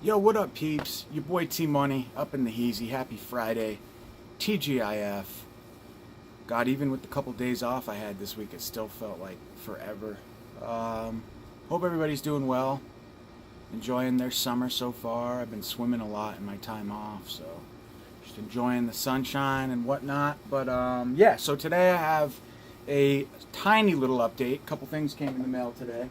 Yo, what up, peeps? Your boy T Money up in the Heezy. Happy Friday. TGIF. God, even with the couple days off I had this week, it still felt like forever. Hope everybody's doing well. Enjoying their summer so far. I've been swimming a lot in my time off, so just enjoying the sunshine and whatnot. But yeah, so today I have a tiny little update. A couple things came in the mail today.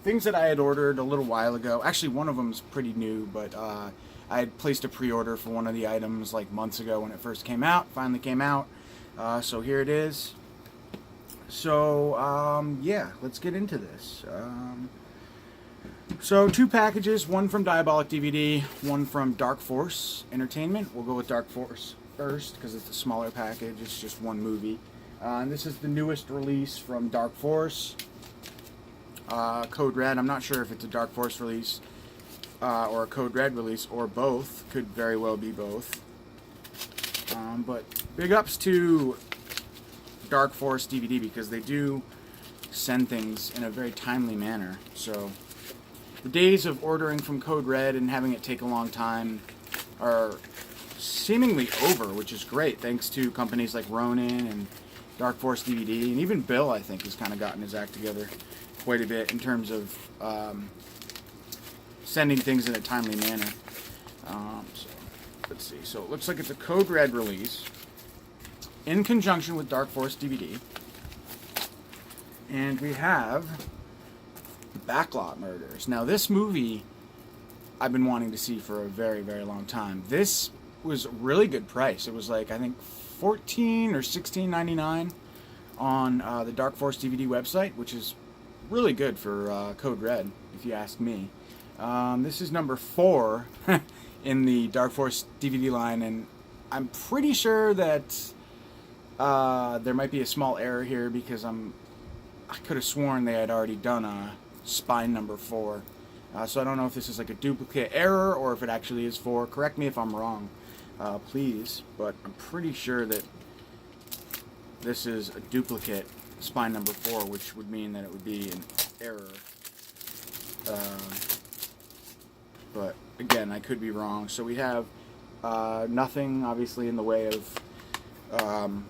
Things that I had ordered a little while ago. Actually, one of them's pretty new, but I had placed a pre-order for one of the items like months ago when it first came out. Finally came out. So here it is. So yeah, let's get into this. So two packages, one from Diabolic DVD, one from Dark Force Entertainment. We'll go with Dark Force first because it's a smaller package. It's just one movie. And this is the newest release from Dark Force. Code Red. I'm not sure if it's a Dark Force release or a Code Red release or both. Could very well be both. But big ups to Dark Force DVD because they do send things in a very timely manner. So the days of ordering from Code Red and having it take a long time are seemingly over, which is great thanks to companies like Ronin and Dark Force DVD, and even Bill, I think, has kind of gotten his act together quite a bit in terms of sending things in a timely manner. So let's see. So it looks like it's a Code Red release in conjunction with Dark Force DVD, and we have Backlot Murders. Now this movie I've been wanting to see for a very, very long time. This was a really good price. It was like, I think, $14 or $16.99 on the Dark Force DVD website, which is really good for Code Red, if you ask me. This is number 4 in the Dark Force DVD line, and I'm pretty sure that there might be a small error here because I could have sworn they had already done a Spine number 4. So I don't know if this is like a duplicate error or if it actually is 4. Correct me if I'm wrong, please. But I'm pretty sure that this is a duplicate Spine number 4, which would mean that it would be an error. But again, I could be wrong. So we have nothing, obviously, in the way of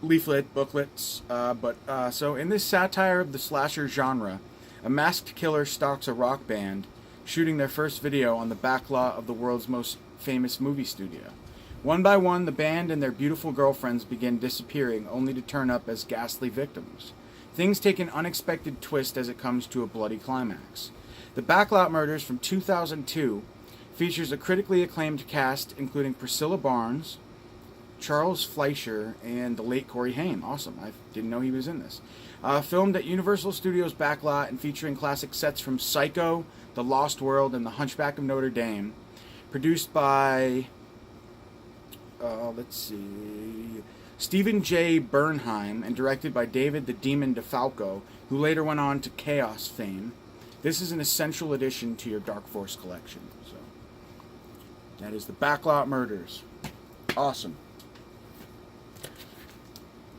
leaflet, booklets. So in this satire of the slasher genre, a masked killer stalks a rock band, shooting their first video on the backlot of the world's most famous movie studio. One by one, the band and their beautiful girlfriends begin disappearing, only to turn up as ghastly victims. Things take an unexpected twist as it comes to a bloody climax. The Backlot Murders from 2002 features a critically acclaimed cast including Priscilla Barnes, Charles Fleischer, and the late Corey Haim. Awesome. I didn't know he was in this. Filmed at Universal Studios Backlot and featuring classic sets from Psycho, The Lost World, and The Hunchback of Notre Dame. Produced by let's see, Stephen J. Bernheim, and directed by David the Demon DeFalco, who later went on to Chaos fame. This is an essential addition to your Dark Force collection. So that is the Backlot Murders. Awesome.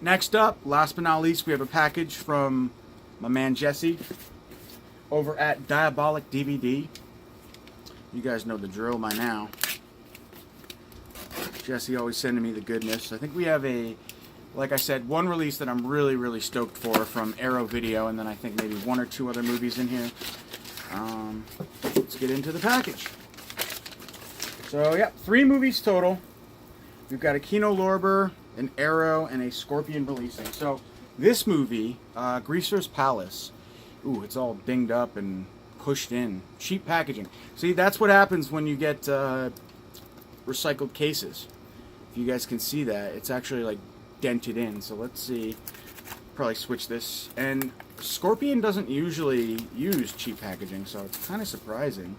Next up, last but not least, we have a package from my man Jesse over at Diabolic DVD. You guys know the drill by now. Jesse always sending me the goodness. I think we have like I said, one release that I'm really, really stoked for from Arrow Video, and then I think maybe 1 or 2 other movies in here. Let's get into the package. So, yeah, 3 movies total. We've got a Kino Lorber, an Arrow, and a Scorpion releasing. So, this movie, Greaser's Palace, ooh, it's all dinged up and pushed in. Cheap packaging. See, that's what happens when you get recycled cases. If you guys can see that, it's actually like dented in. So let's see, probably switch this. And Scorpion doesn't usually use cheap packaging, so it's kind of surprising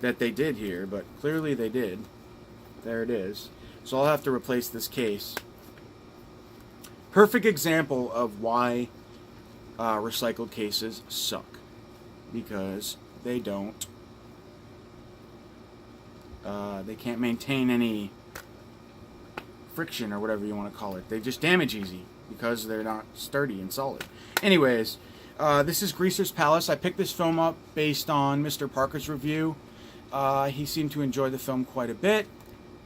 that they did here, but clearly they did. There it is. So I'll have to replace this case. Perfect example of why recycled cases suck, because they don't they can't maintain any friction or whatever you want to call it. They just damage easy because they're not sturdy and solid. Anyways, This is Greaser's Palace. I picked this film up based on Mr. Parker's review. He seemed to enjoy the film quite a bit.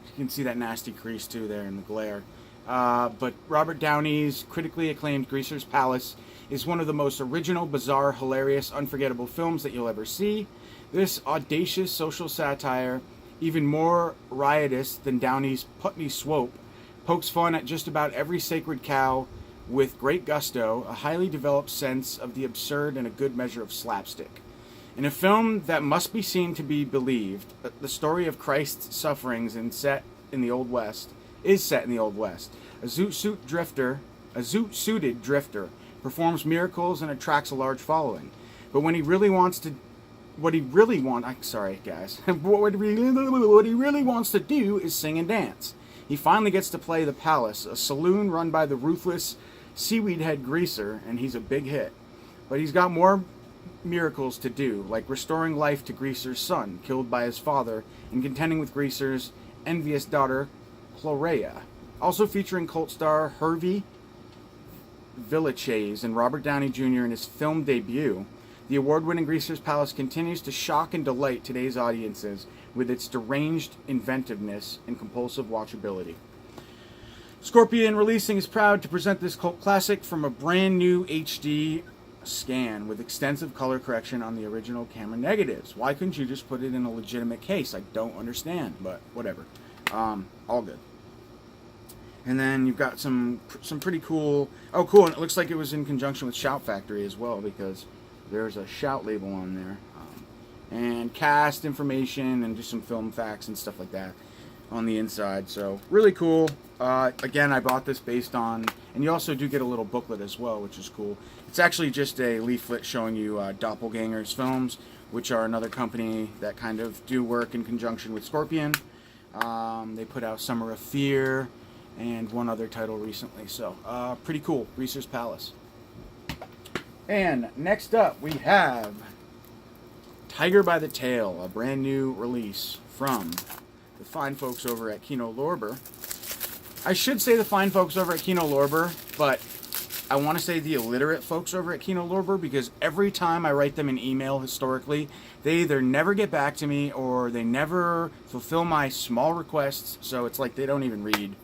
You can see that nasty crease too there in the glare. But Robert Downey's critically acclaimed Greaser's Palace is one of the most original, bizarre, hilarious, unforgettable films that you'll ever see. This audacious social satire, even more riotous than Downey's Putney Swope, pokes fun at just about every sacred cow with great gusto, a highly developed sense of the absurd, and a good measure of slapstick. In a film that must be seen to be believed, the story of Christ's sufferings is set in the Old West. A zoot-suited drifter performs miracles and attracts a large following. But when he really wants to what he really wants to do is sing and dance. He finally gets to play the Palace, a saloon run by the ruthless seaweed head Greaser, and he's a big hit. But he's got more miracles to do, like restoring life to Greaser's son, killed by his father, and contending with Greaser's envious daughter, Chlorea. Also featuring cult star Hervey Villechaize and Robert Downey Jr. in his film debut, the award-winning Greaser's Palace continues to shock and delight today's audiences with its deranged inventiveness and compulsive watchability. Scorpion Releasing is proud to present this cult classic from a brand new HD scan with extensive color correction on the original camera negatives. Why couldn't you just put it in a legitimate case? I don't understand, but whatever. All good. And then you've got some pretty cool... Oh, cool, and it looks like it was in conjunction with Shout Factory as well, because there's a Shout label on there. And cast information and just some film facts and stuff like that on the inside. So, really cool. Again, I bought this based on... And you also do get a little booklet as well, which is cool. It's actually just a leaflet showing you Doppelgangers Films, which are another company that kind of do work in conjunction with Scorpion. They put out Summer of Fear and one other title recently. So, pretty cool. Greaser's Palace. And next up, we have Tiger by the Tail, a brand new release from the fine folks over at Kino Lorber. I should say the fine folks over at Kino Lorber, but I want to say the illiterate folks over at Kino Lorber, because every time I write them an email historically, they either never get back to me or they never fulfill my small requests, so it's like they don't even read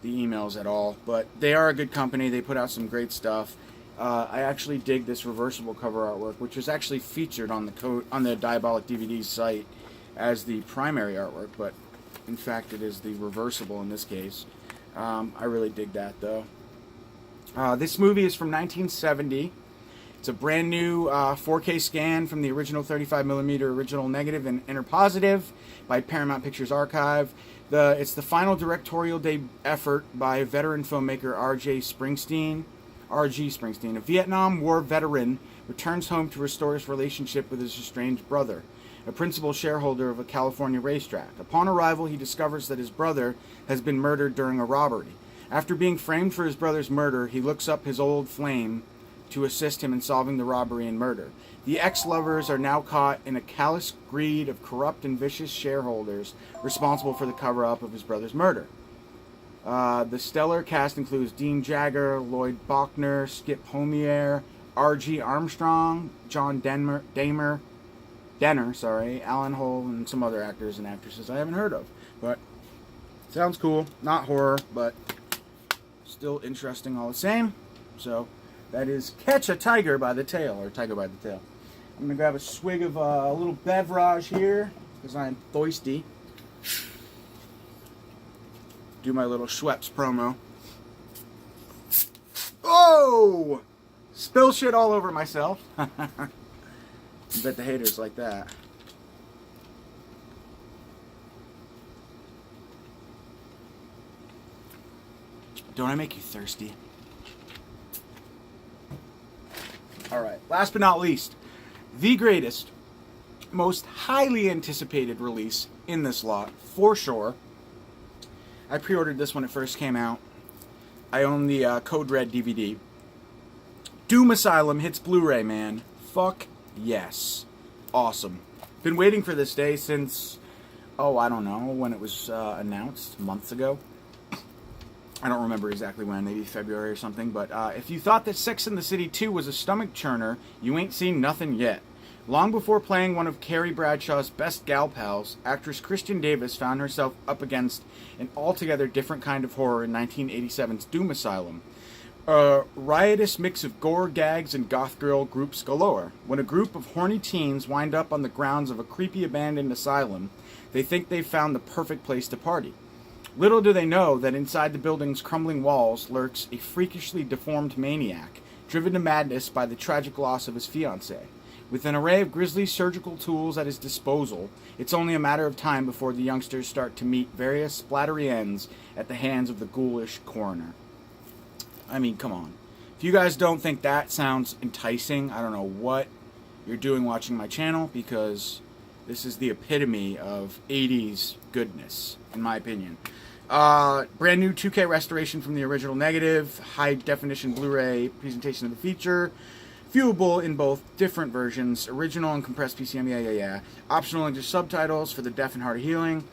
the emails at all. But they are a good company. They put out some great stuff. I actually dig this reversible cover artwork, which was actually featured on the Diabolic DVDs site as the primary artwork, but in fact it is the reversible in this case. I really dig that, though. This movie is from 1970. It's a brand new 4K scan from the original 35mm original negative and interpositive by Paramount Pictures Archive. It's the final directorial effort by veteran filmmaker R.G. Springsteen, a Vietnam War veteran, returns home to restore his relationship with his estranged brother, a principal shareholder of a California racetrack. Upon arrival, he discovers that his brother has been murdered during a robbery. After being framed for his brother's murder, he looks up his old flame to assist him in solving the robbery and murder. The ex-lovers are now caught in a callous greed of corrupt and vicious shareholders responsible for the cover-up of his brother's murder. The stellar cast includes Dean Jagger, Lloyd Bochner, Skip Homeier, R.G. Armstrong, John Denner, Alan Hull, and some other actors and actresses I haven't heard of. But sounds cool. Not horror, but still interesting all the same. So that is Catch a Tiger by the Tail, or Tiger by the Tail. I'm going to grab a swig of a little beverage here, because I'm thirsty. Do my little Schweppes promo. Oh! Spill shit all over myself. I bet the haters like that. Don't I make you thirsty? Alright, last but not least, the greatest, most highly anticipated release in this lot, for sure. I pre-ordered this when it first came out. I own the Code Red DVD. Doom Asylum hits Blu-ray, man. Fuck yes. Awesome. Been waiting for this day since, I don't know, when it was announced, months ago. I don't remember exactly when, maybe February or something, but if you thought that Sex and the City 2 was a stomach churner, you ain't seen nothing yet. Long before playing one of Carrie Bradshaw's best gal pals, actress Kristen Davis found herself up against an altogether different kind of horror in 1987's Doom Asylum. A riotous mix of gore, gags, and goth girl groups galore. When a group of horny teens wind up on the grounds of a creepy abandoned asylum, they think they've found the perfect place to party. Little do they know that inside the building's crumbling walls lurks a freakishly deformed maniac, driven to madness by the tragic loss of his fiancée. With an array of grisly surgical tools at his disposal, it's only a matter of time before the youngsters start to meet various splattery ends at the hands of the ghoulish coroner. I mean, come on. If you guys don't think that sounds enticing, I don't know what you're doing watching my channel, because this is the epitome of 80s goodness, in my opinion. Brand new 2K restoration from the original negative, high definition Blu-ray presentation of the feature, viewable in both different versions, original and compressed PCM, yeah. Optional English subtitles for the deaf and hard of hearing.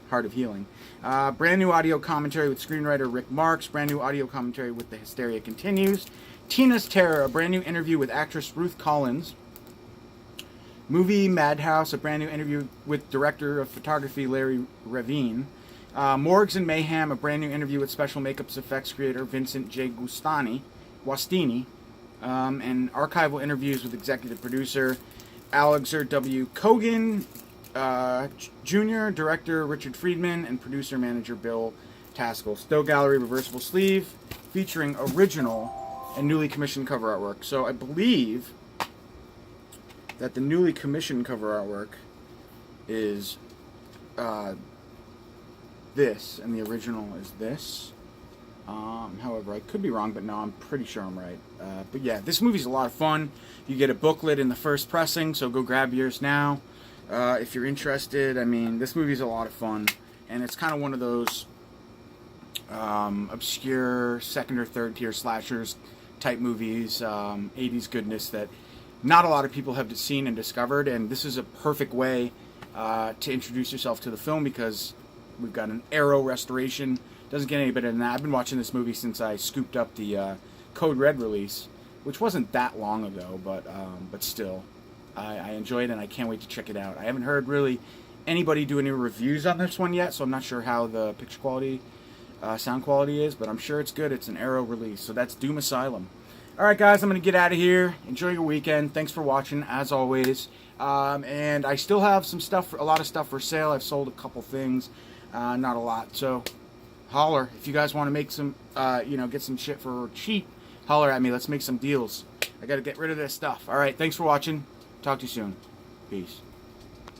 Hard of hearing. Brand new audio commentary with screenwriter Rick Marks. Brand new audio commentary with The Hysteria Continues. Tina's Terror, a brand new interview with actress Ruth Collins. Movie Madhouse, a brand new interview with director of photography Larry Ravine. Morgues and Mayhem, a brand new interview with special makeups effects creator Vincent J. Guastini, and archival interviews with executive producer Alexander W. Kogan, Jr., director Richard Friedman, and producer-manager Bill Taskell. Still Gallery reversible sleeve, featuring original and newly commissioned cover artwork. So I believe that the newly commissioned cover artwork is this, and the original is this. However, I could be wrong, but no, I'm pretty sure I'm right. But yeah, this movie's a lot of fun. You get a booklet in the first pressing, so go grab yours now. If you're interested, I mean, this movie's a lot of fun, and it's kind of one of those obscure second or third tier slashers type movies, 80s goodness that not a lot of people have seen and discovered, and this is a perfect way to introduce yourself to the film, because we've got an Arrow restoration. Doesn't get any better than that. I've been watching this movie since I scooped up the Code Red release, which wasn't that long ago, but still, I enjoyed it, and I can't wait to check it out. I haven't heard really anybody do any reviews on this one yet, so I'm not sure how the picture quality, sound quality is, but I'm sure it's good. It's an Arrow release, so that's Doom Asylum. Alright guys, I'm going to get out of here. Enjoy your weekend. Thanks for watching, as always. And I still have some stuff, a lot of stuff for sale. I've sold a couple things, not a lot, so holler. If you guys want to make some, get some shit for cheap, holler at me. Let's make some deals. I got to get rid of this stuff. Alright, thanks for watching. Talk to you soon. Peace.